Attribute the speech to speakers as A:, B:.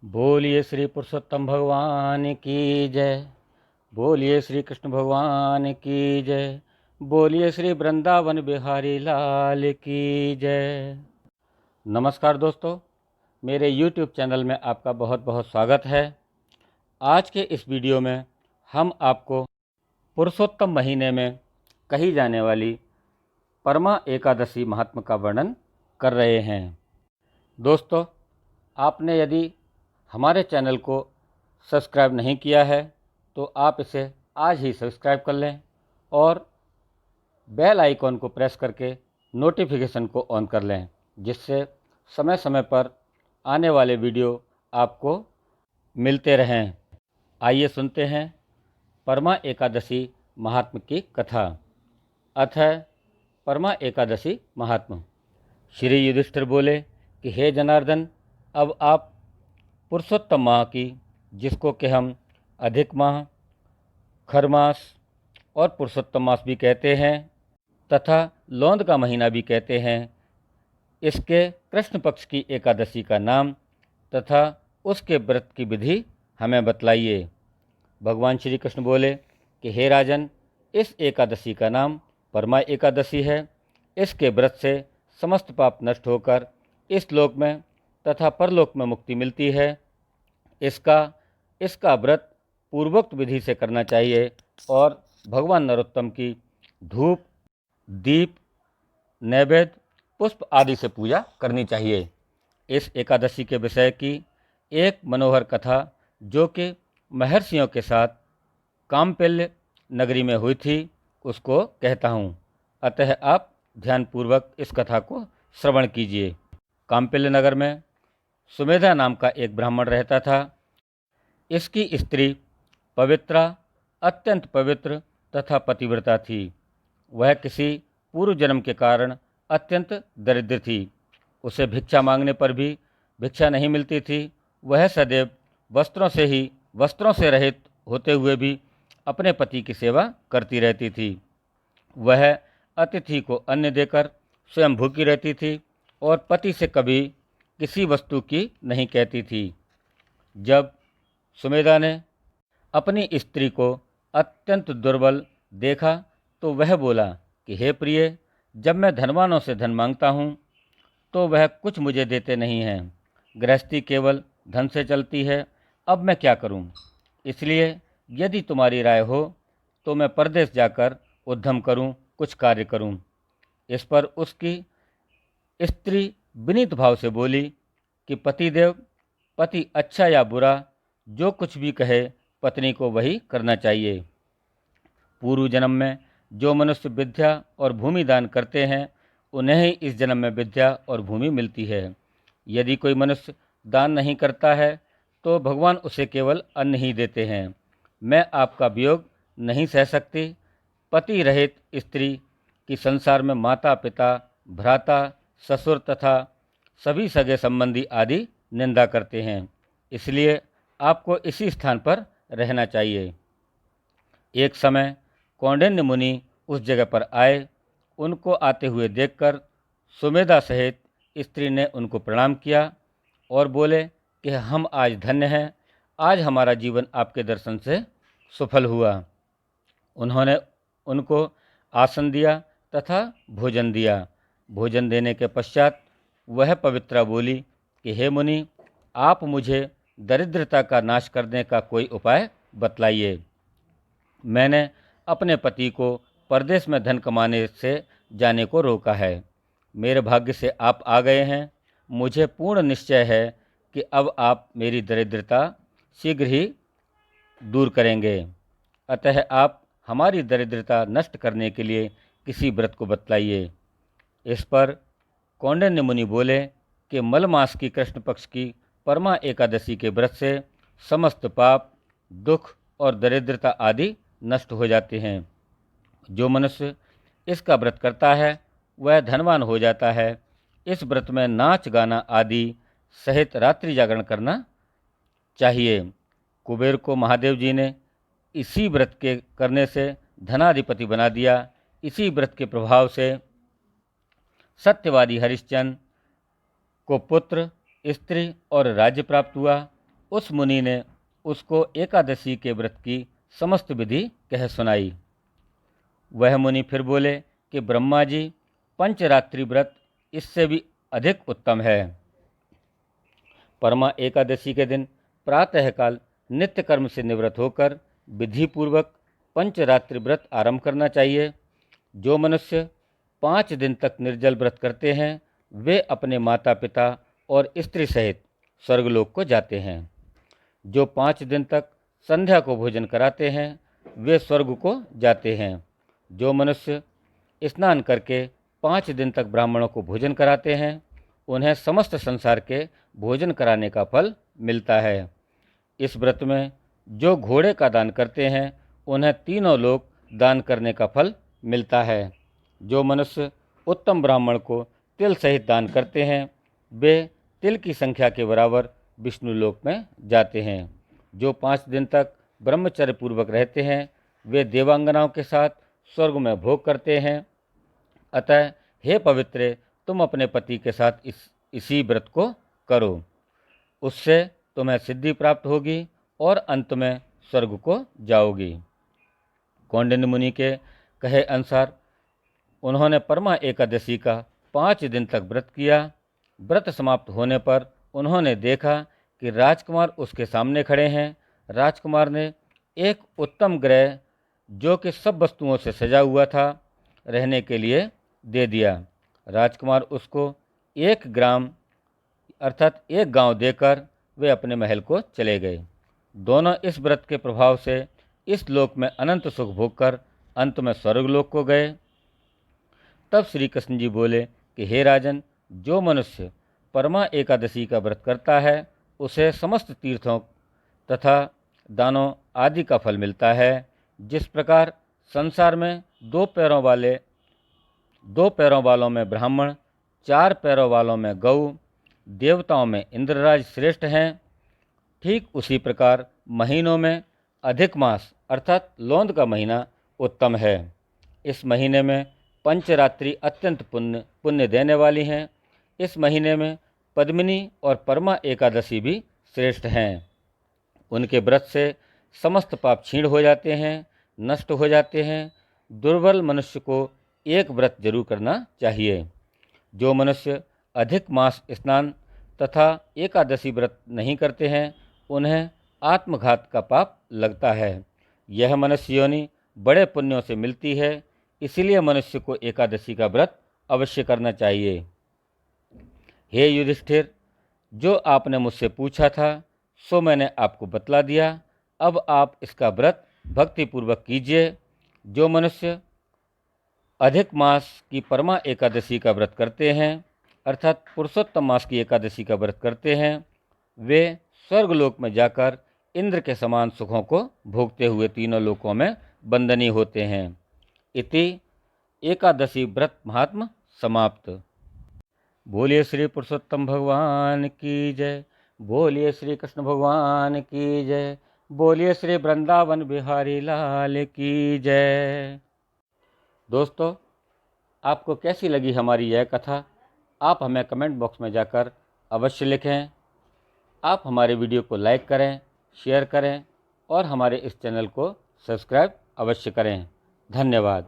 A: बोलिए श्री पुरुषोत्तम भगवान की जय। बोलिए श्री कृष्ण भगवान की जय। बोलिए श्री वृंदावन बिहारी लाल की जय। नमस्कार दोस्तों, मेरे YouTube चैनल में आपका बहुत बहुत स्वागत है। आज के इस वीडियो में हम आपको पुरुषोत्तम महीने में कही जाने वाली परमा एकादशी महात्म का वर्णन कर रहे हैं। दोस्तों, आपने यदि हमारे चैनल को सब्सक्राइब नहीं किया है तो आप इसे आज ही सब्सक्राइब कर लें और बेल आइकॉन को प्रेस करके नोटिफिकेशन को ऑन कर लें, जिससे समय समय पर आने वाले वीडियो आपको मिलते रहें। आइए सुनते हैं परमा एकादशी महात्म की कथा। अथ परमा एकादशी महात्म। श्री युधिष्ठिर बोले कि हे जनार्दन, अब आप पुरुषोत्तम माह की, जिसको कि हम अधिक माह, खरमास और पुरुषोत्तम मास भी कहते हैं तथा लौंद का महीना भी कहते हैं, इसके कृष्ण पक्ष की एकादशी का नाम तथा उसके व्रत की विधि हमें बतलाइए। भगवान श्री कृष्ण बोले कि हे राजन, इस एकादशी का नाम परमा एकादशी है। इसके व्रत से समस्त पाप नष्ट होकर इस लोक में तथा परलोक में मुक्ति मिलती है। इसका व्रत पूर्वोक्त विधि से करना चाहिए और भगवान नरोत्तम की धूप, दीप, नैवेद्य, पुष्प आदि से पूजा करनी चाहिए। इस एकादशी के विषय की एक मनोहर कथा, जो कि महर्षियों के साथ काम्पिल्य नगरी में हुई थी, उसको कहता हूँ। अतः आप ध्यानपूर्वक इस कथा को श्रवण कीजिए। काम्पिल्य नगर में सुमेधा नाम का एक ब्राह्मण रहता था। इसकी स्त्री पवित्रा, अत्यंत पवित्र तथा पतिव्रता थी। वह किसी पूर्व जन्म के कारण अत्यंत दरिद्र थी। उसे भिक्षा मांगने पर भी भिक्षा नहीं मिलती थी। वह सदैव वस्त्रों से रहित होते हुए भी अपने पति की सेवा करती रहती थी। वह अतिथि को अन्न देकर स्वयं भूखी रहती थी और पति से कभी किसी वस्तु की नहीं कहती थी। जब सुमेधा ने अपनी स्त्री को अत्यंत दुर्बल देखा तो वह बोला कि हे प्रिय, जब मैं धनवानों से धन मांगता हूँ तो वह कुछ मुझे देते नहीं हैं। गृहस्थी केवल धन से चलती है, अब मैं क्या करूँ? इसलिए यदि तुम्हारी राय हो तो मैं परदेश जाकर उद्यम करूँ, कुछ कार्य करूँ। इस पर उसकी स्त्री विनीत भाव से बोली कि पति अच्छा या बुरा जो कुछ भी कहे, पत्नी को वही करना चाहिए। पूर्व जन्म में जो मनुष्य विद्या और भूमि दान करते हैं, उन्हें ही इस जन्म में विद्या और भूमि मिलती है। यदि कोई मनुष्य दान नहीं करता है तो भगवान उसे केवल अन्न ही देते हैं। मैं आपका वियोग नहीं सह सकती। पति रहित स्त्री की संसार में माता पिता, भ्राता, ससुर तथा सभी सगे संबंधी आदि निंदा करते हैं। इसलिए आपको इसी स्थान पर रहना चाहिए। एक समय कौंडिन्य मुनि उस जगह पर आए। उनको आते हुए देखकर सुमेधा सहित स्त्री ने उनको प्रणाम किया और बोले कि हम आज धन्य हैं, आज हमारा जीवन आपके दर्शन से सफल हुआ। उन्होंने उनको आसन दिया तथा भोजन दिया। भोजन देने के पश्चात वह पवित्रा बोली कि हे मुनि, आप मुझे दरिद्रता का नाश करने का कोई उपाय बतलाइए। मैंने अपने पति को परदेश में धन कमाने से जाने को रोका है। मेरे भाग्य से आप आ गए हैं। मुझे पूर्ण निश्चय है कि अब आप मेरी दरिद्रता शीघ्र ही दूर करेंगे। अतः आप हमारी दरिद्रता नष्ट करने के लिए किसी व्रत को बतलाइए। इस पर कौंडिन्य मुनि बोले कि मल मास की कृष्ण पक्ष की परमा एकादशी के व्रत से समस्त पाप, दुख और दरिद्रता आदि नष्ट हो जाते हैं। जो मनुष्य इसका व्रत करता है वह धनवान हो जाता है। इस व्रत में नाच गाना आदि सहित रात्रि जागरण करना चाहिए। कुबेर को महादेव जी ने इसी व्रत के करने से धनाधिपति बना दिया। इसी व्रत के प्रभाव से सत्यवादी हरिश्चंद्र को पुत्र, स्त्री और राज्य प्राप्त हुआ। उस मुनि ने उसको एकादशी के व्रत की समस्त विधि कह सुनाई। वह मुनि फिर बोले कि ब्रह्मा जी, पंचरात्रि व्रत इससे भी अधिक उत्तम है। परमा एकादशी के दिन प्रातःकाल नित्य कर्म से निवृत्त होकर विधि पूर्वक पंचरात्रि व्रत आरंभ करना चाहिए। जो मनुष्य 5 दिन तक निर्जल व्रत करते हैं वे अपने माता पिता और स्त्री सहित स्वर्गलोक को जाते हैं। जो 5 दिन तक संध्या को भोजन कराते हैं वे स्वर्ग को जाते हैं। जो मनुष्य स्नान करके 5 दिन तक ब्राह्मणों को भोजन कराते हैं उन्हें समस्त संसार के भोजन कराने का फल मिलता है। इस व्रत में जो घोड़े का दान करते हैं उन्हें तीनों लोक दान करने का फल मिलता है। जो मनुष्य उत्तम ब्राह्मण को तिल सहित दान करते हैं वे तिल की संख्या के बराबर विष्णु लोक में जाते हैं। जो 5 दिन तक ब्रह्मचर्य पूर्वक रहते हैं वे देवांगनाओं के साथ स्वर्ग में भोग करते हैं। अतः हे पवित्रे, तुम अपने पति के साथ इसी व्रत को करो, उससे तुम्हें सिद्धि प्राप्त होगी और अंत में स्वर्ग को जाओगी। कौंडिन्य मुनि के कहे अनुसार उन्होंने परमा एकादशी का 5 दिन तक व्रत किया। व्रत समाप्त होने पर उन्होंने देखा कि राजकुमार उसके सामने खड़े हैं। राजकुमार ने एक उत्तम गृह जो कि सब वस्तुओं से सजा हुआ था रहने के लिए दे दिया। राजकुमार उसको 1 ग्राम अर्थात 1 गांव देकर वे अपने महल को चले गए। दोनों इस व्रत के प्रभाव से इस लोक में अनंत सुख भोगकर अंत में स्वर्गलोक को गए। तब श्री कृष्ण जी बोले कि हे राजन, जो मनुष्य परमा एकादशी का व्रत करता है उसे समस्त तीर्थों तथा दानों आदि का फल मिलता है। जिस प्रकार संसार में 2 पैरों वालों में ब्राह्मण, 4 पैरों वालों में गऊ, देवताओं में इंद्रराज श्रेष्ठ हैं, ठीक उसी प्रकार महीनों में अधिक मास अर्थात लौंद का महीना उत्तम है। इस महीने में पंचरात्रि अत्यंत पुण्य देने वाली हैं। इस महीने में पद्मिनी और परमा एकादशी भी श्रेष्ठ हैं। उनके व्रत से समस्त पाप क्षीण हो जाते हैं, नष्ट हो जाते हैं। दुर्बल मनुष्य को एक व्रत जरूर करना चाहिए। जो मनुष्य अधिक मास स्नान तथा एकादशी व्रत नहीं करते हैं उन्हें आत्मघात का पाप लगता है। यह मनुष्य योनि बड़े पुण्यों से मिलती है, इसीलिए मनुष्य को एकादशी का व्रत अवश्य करना चाहिए। हे युधिष्ठिर, जो आपने मुझसे पूछा था सो मैंने आपको बतला दिया। अब आप इसका व्रत भक्तिपूर्वक कीजिए। जो मनुष्य अधिक मास की परमा एकादशी का व्रत करते हैं अर्थात पुरुषोत्तम मास की एकादशी का व्रत करते हैं वे स्वर्गलोक में जाकर इंद्र के समान सुखों को भोगते हुए तीनों लोकों में वंदनीय होते हैं। इति एकादशी व्रत महात्म समाप्त। बोलिए श्री पुरुषोत्तम भगवान की जय। बोलिए श्री कृष्ण भगवान की जय। बोलिए श्री वृंदावन बिहारी लाल की जय। दोस्तों, आपको कैसी लगी हमारी यह कथा आप हमें कमेंट बॉक्स में जाकर अवश्य लिखें। आप हमारे वीडियो को लाइक करें, शेयर करें और हमारे इस चैनल को सब्सक्राइब अवश्य करें। धन्यवाद।